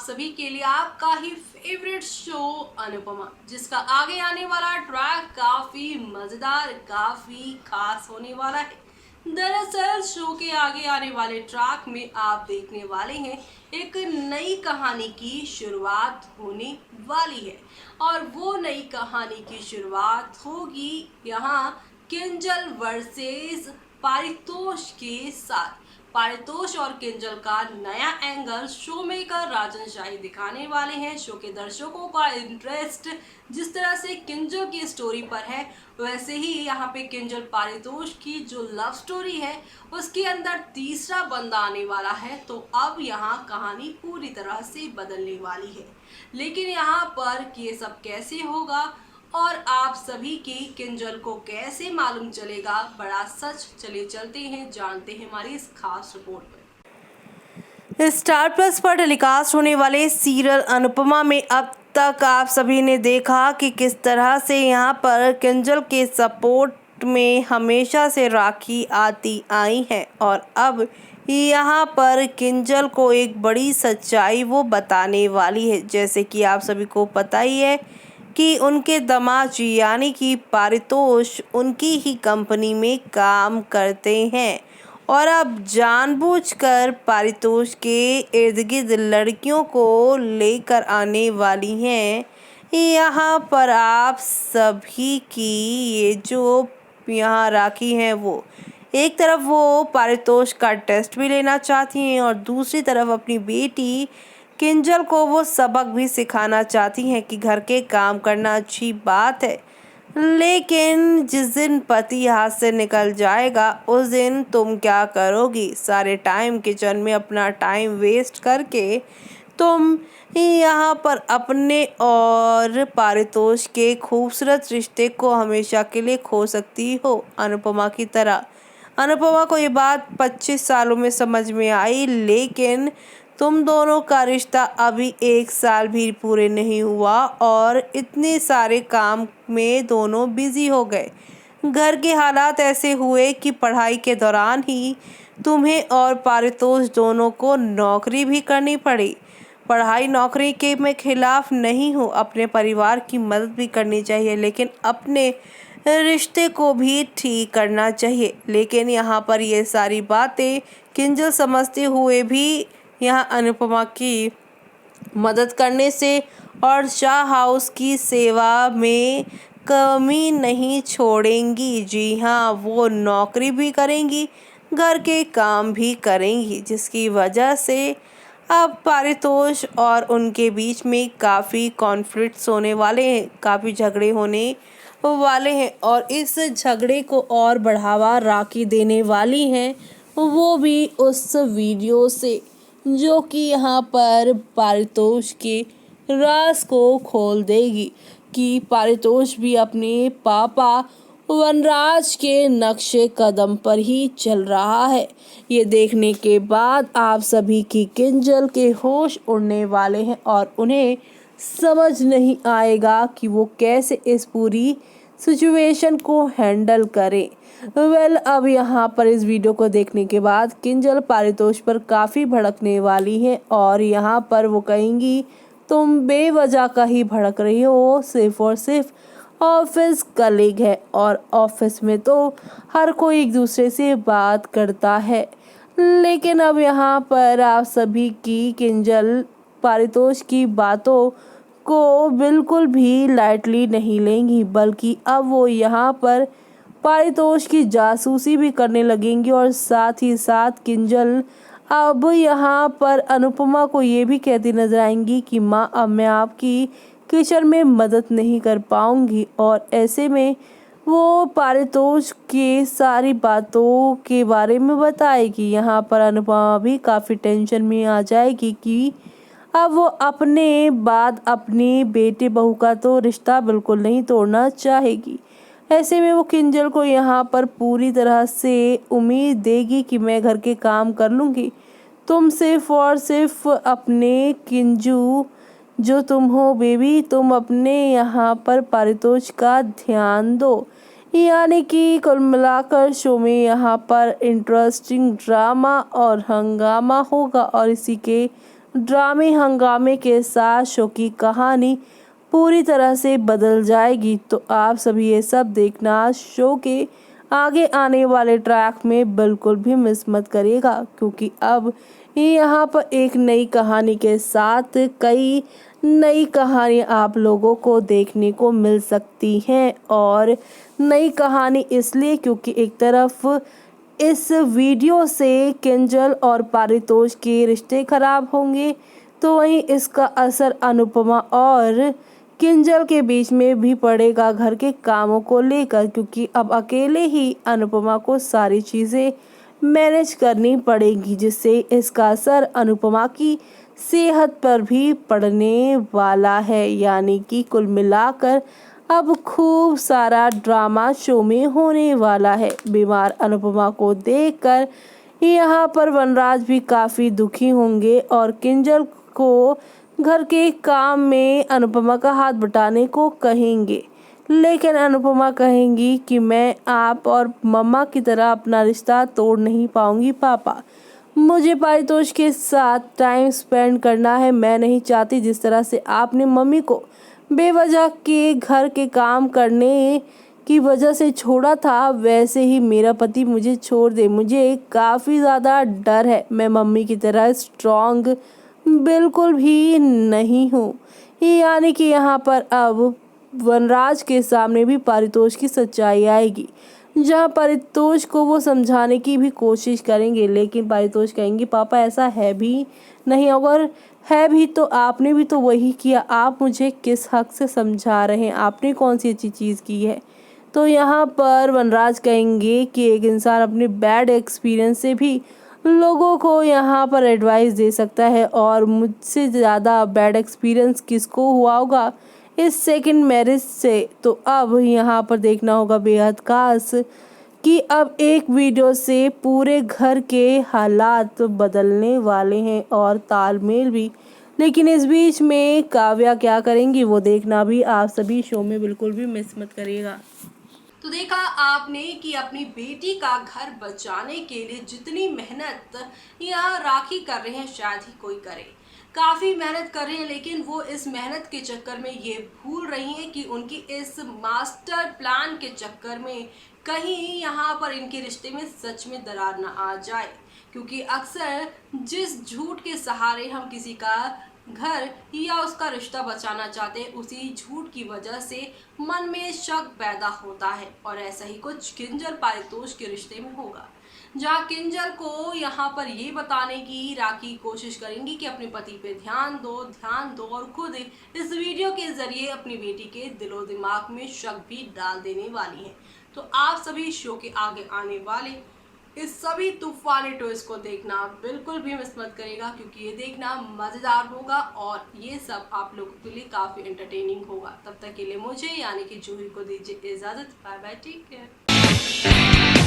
सभी के लिए आपका ही फेवरेट शो अनुपमा, जिसका आगे आने वाला ट्रैक काफी मजेदार, काफी खास होने वाला है। दरअसल शो के आगे आने वाले ट्रैक में आप देखने वाले हैं एक नई कहानी की शुरुआत होने वाली है। और वो नई कहानी की शुरुआत होगी यहाँ किंजल वर्सेस पारितोष के साथ। पारितोष और किंजल का नया एंगल शो मेकर राजन शाही दिखाने वाले हैं। शो के दर्शकों का इंटरेस्ट जिस तरह से किंजल की स्टोरी पर है, वैसे ही यहाँ पे किंजल पारितोष की जो लव स्टोरी है उसके अंदर तीसरा बंदा आने वाला है। तो अब यहाँ कहानी पूरी तरह से बदलने वाली है। लेकिन यहाँ पर ये सब कैसे होगा और आप सभी की किंजल को कैसे मालूम चलेगा, बड़ा सच, चले चलते हैं जानते हैं हमारी इस खास रिपोर्ट पर। स्टार प्लस पर टेलीकास्ट होने वाले सीरियल अनुपमा में अब तक आप सभी ने देखा कि किस तरह से यहाँ पर किंजल के सपोर्ट में हमेशा से राखी आती आई है और अब यहाँ पर किंजल को एक बड़ी सच्चाई वो बताने वाली है। जैसे कि आप सभी को पता ही है कि उनके दामाद जी यानी कि पारितोष उनकी ही कंपनी में काम करते हैं और अब जानबूझकर पारितोष के इर्द गिर्द लड़कियों को लेकर आने वाली हैं। यहाँ पर आप सभी की ये जो यहाँ राखी है वो एक तरफ वो पारितोष का टेस्ट भी लेना चाहती हैं और दूसरी तरफ अपनी बेटी किंजल को वो सबक भी सिखाना चाहती हैं कि घर के काम करना अच्छी बात है, लेकिन जिस दिन पति हाथ से निकल जाएगा उस दिन तुम क्या करोगी। सारे टाइम किचन में अपना टाइम वेस्ट करके तुम यहाँ पर अपने और पारितोष के खूबसूरत रिश्ते को हमेशा के लिए खो सकती हो, अनुपमा की तरह। अनुपमा को ये बात 25 सालों में समझ में आई, लेकिन तुम दोनों का रिश्ता अभी 1 साल भी पूरे नहीं हुआ और इतने सारे काम में दोनों बिजी हो गए। घर के हालात ऐसे हुए कि पढ़ाई के दौरान ही तुम्हें और पारितोष दोनों को नौकरी भी करनी पड़ी। पढ़ाई नौकरी के मैं खिलाफ नहीं हूँ, अपने परिवार की मदद भी करनी चाहिए, लेकिन अपने रिश्ते को भी ठीक करना चाहिए। लेकिन यहाँ पर ये सारी बातें किंजल समझते हुए भी यहाँ अनुपमा की मदद करने से और शाह हाउस की सेवा में कमी नहीं छोड़ेंगी। जी हाँ, वो नौकरी भी करेंगी, घर के काम भी करेंगी, जिसकी वजह से अब पारितोष और उनके बीच में काफ़ी कॉन्फ्लिक्ट्स होने वाले हैं, काफ़ी झगड़े होने वाले हैं और इस झगड़े को और बढ़ावा राखी देने वाली हैं, वो भी उस वीडियो से जो कि यहाँ पर पारितोष के राज को खोल देगी कि पारितोष भी अपने पापा वनराज के नक्शे कदम पर ही चल रहा है। ये देखने के बाद आप सभी की किंजल के होश उड़ने वाले हैं और उन्हें समझ नहीं आएगा कि वो कैसे इस पूरी सिचुएशन को हैंडल करें। अब यहाँ पर इस वीडियो को देखने के बाद किंजल पारितोष पर काफ़ी भड़कने वाली है और यहाँ पर वो कहेंगी तुम बेवजह का ही भड़क रही हो, सिर्फ और सिर्फ ऑफिस कलीग है और ऑफिस में तो हर कोई एक दूसरे से बात करता है। लेकिन अब यहाँ पर आप सभी की किंजल पारितोष की बातों को बिल्कुल भी लाइटली नहीं लेंगी, बल्कि अब वो यहाँ पर पारितोष की जासूसी भी करने लगेंगी और साथ ही साथ किंजल अब यहाँ पर अनुपमा को ये भी कहती नजर आएंगी कि माँ, अब मैं आपकी किचन में मदद नहीं कर पाऊँगी। और ऐसे में वो पारितोष के सारी बातों के बारे में बताएगी। यहाँ पर अनुपमा भी काफ़ी टेंशन में आ जाएगी कि अब वो अपने बाद अपनी बेटे बहू का तो रिश्ता बिल्कुल नहीं तोड़ना चाहेगी। ऐसे में वो किंजल को यहाँ पर पूरी तरह से उम्मीद देगी कि मैं घर के काम कर लूँगी, तुम सिर्फ और सिर्फ अपने किंजू जो तुम हो बेबी, तुम अपने यहाँ पर पारितोष का ध्यान दो। यानी कि कुल मिलाकर शो में यहाँ पर इंटरेस्टिंग ड्रामा और हंगामा होगा और इसी के ड्रामे हंगामे के साथ शो की कहानी पूरी तरह से बदल जाएगी। तो आप सभी ये सब देखना शो के आगे आने वाले ट्रैक में बिल्कुल भी मिस मत करिएगा, क्योंकि अब यहाँ पर एक नई कहानी के साथ कई नई कहानी आप लोगों को देखने को मिल सकती हैं। और नई कहानी इसलिए क्योंकि एक तरफ इस वीडियो से किंजल और पारितोष के रिश्ते खराब होंगे, तो वहीं इसका असर अनुपमा और किंजल के बीच में भी पड़ेगा घर के कामों को लेकर, क्योंकि अब अकेले ही अनुपमा को सारी चीज़ें मैनेज करनी पड़ेगी, जिससे इसका असर अनुपमा की सेहत पर भी पड़ने वाला है। यानी कि कुल मिलाकर अब खूब सारा ड्रामा शो में होने वाला है। बीमार अनुपमा को देखकर यहाँ पर वनराज भी काफ़ी दुखी होंगे और किंजल को घर के काम में अनुपमा का हाथ बटाने को कहेंगे, लेकिन अनुपमा कहेंगी कि मैं आप और मम्मा की तरह अपना रिश्ता तोड़ नहीं पाऊंगी पापा। मुझे पारितोष के साथ टाइम स्पेंड करना है। मैं नहीं चाहती जिस तरह से आपने मम्मी को बेवजह के घर के काम करने की वजह से छोड़ा था, वैसे ही मेरा पति मुझे छोड़ दे। मुझे काफ़ी ज़्यादा डर है। मैं मम्मी की तरह स्ट्रॉन्ग बिल्कुल भी नहीं हूँ। यानी कि यहाँ पर अब वनराज के सामने भी पारितोष की सच्चाई आएगी, जहाँ पारितोष को वो समझाने की भी कोशिश करेंगे, लेकिन पारितोष कहेंगे पापा ऐसा है भी नहीं, अगर है भी तो आपने भी तो वही किया। आप मुझे किस हक से समझा रहे हैं? आपने कौन सी अच्छी चीज़ की है? तो यहाँ पर वनराज कहेंगे कि एक इंसान अपने बैड एक्सपीरियंस से भी लोगों को यहाँ पर एडवाइस दे सकता है, और मुझसे ज़्यादा बैड एक्सपीरियंस किसको हुआ होगा इस सेकंड मैरिज से। तो अब यहाँ पर देखना होगा बेहद खास कि अब एक वीडियो से पूरे घर के हालात बदलने वाले हैं और तालमेल भी। लेकिन इस बीच में काव्या क्या करेंगी वो देखना भी आप सभी शो में बिल्कुल भी मिस मत करिएगा। तो देखा आपने कि अपनी बेटी का घर बचाने के लिए जितनी मेहनत यहाँ राखी कर रहे हैं शायद ही कोई करे। काफ़ी मेहनत कर रहे हैं, लेकिन वो इस मेहनत के चक्कर में ये भूल रही हैं कि उनकी इस मास्टर प्लान के चक्कर में कहीं यहाँ पर इनके रिश्ते में सच में दरार ना आ जाए। क्योंकि अक्सर जिस झूठ के सहारे हम किसी का घर या उसका रिश्ता बचाना चाहते हैं, उसी झूठ की वजह से मन में शक पैदा होता है। और ऐसा ही कुछ किंजल पारितोष के रिश्ते में होगा, जहाँ किंजल को यहाँ पर ये बताने की राखी कोशिश करेंगी कि अपने पति पे ध्यान दो, और खुद इस वीडियो के जरिए अपनी बेटी के दिलो दिमाग में शक भी डाल देने वाली है। तो आप सभी शो के आगे आने वाले इस सभी तूफानी ट्विस्ट को देखना बिल्कुल भी मिस मत करेगा, क्योंकि ये देखना मज़ेदार होगा और ये सब आप लोगों के लिए काफ़ी एंटरटेनिंग होगा। तब तक के लिए मुझे यानी कि जूही को दीजिए इजाज़त। Bye bye, take care.